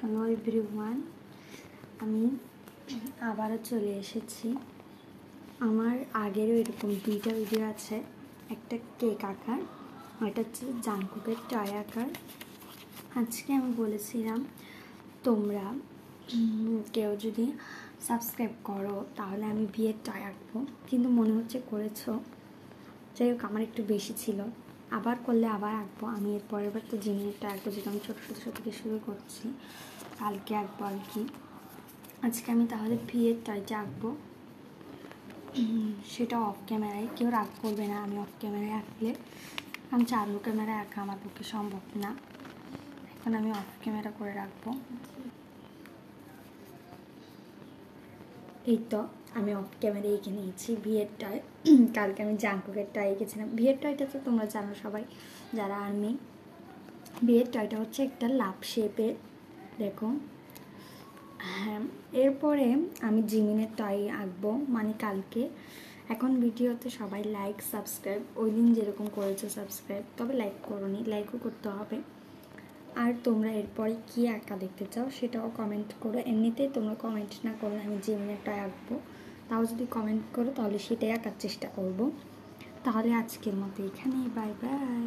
Hello everyone, আমি আবারও চলে এসেছি। আমার আগেরও এরকম দুইটা ভিডিও আছে, একটা কেক আঁকার, এটা হচ্ছে জাংকুকের টয় আঁকার। আজকে আমি বলেছিলাম তোমরা কেউ যদি সাবস্ক্রাইব করো তাহলে আমি বিয়ের টয় আঁকবো, কিন্তু মনে হচ্ছে করেছো। যাই হোক, আমার একটু বেশি ছিল, আবার করলে আবার আঁকবো। আমি এর পরের বার তো জিনিসটা আঁকবো, যেটা আমি ছোটো থেকে শুরু করছি, কালকে আঁকবো আর কি। আজকে আমি তাহলে বিয়ের টয়টা আঁকবো, সেটা অফ ক্যামেরায়। কেউ রাগ করবে না আমি অফ ক্যামেরায় আঁকলে, কারণ চালু ক্যামেরায় আঁকা আমার পক্ষে সম্ভব না। এখন আমি অফ ক্যামেরা করে রাখবো। এই তো আমি অফ ক্যামেরায় এঁকে নিয়েছি বিয়ের টয়। কালকে আমি জাংকুকের টয় এঁকেছিলাম। বিয়ের টয়টা তো তোমরা জানো সবাই, যারা আর্মি। বিয়ের টয়টা হচ্ছে একটা লাভ শেপের, দেখো। হ্যাঁ, এরপরে আমি জিমিনের টয় আঁকবো, মানে কালকে। এখন ভিডিওতে সবাই লাইক সাবস্ক্রাইব, ওই দিন যেরকম করেছো সাবস্ক্রাইব, তবে লাইক করোনি, লাইকও করতে হবে। আর তোমরা এরপরে কী আঁকা দেখতে চাও সেটাও কমেন্ট করো। এমনিতেই তোমরা কমেন্ট না করলে আমি জিমিনের টয় আঁকবো, তাও যদি কমেন্ট করো তাহলে সেটাই আঁকার চেষ্টা করব। তাহলে আজকের মতো এখানেই, বাই বাই।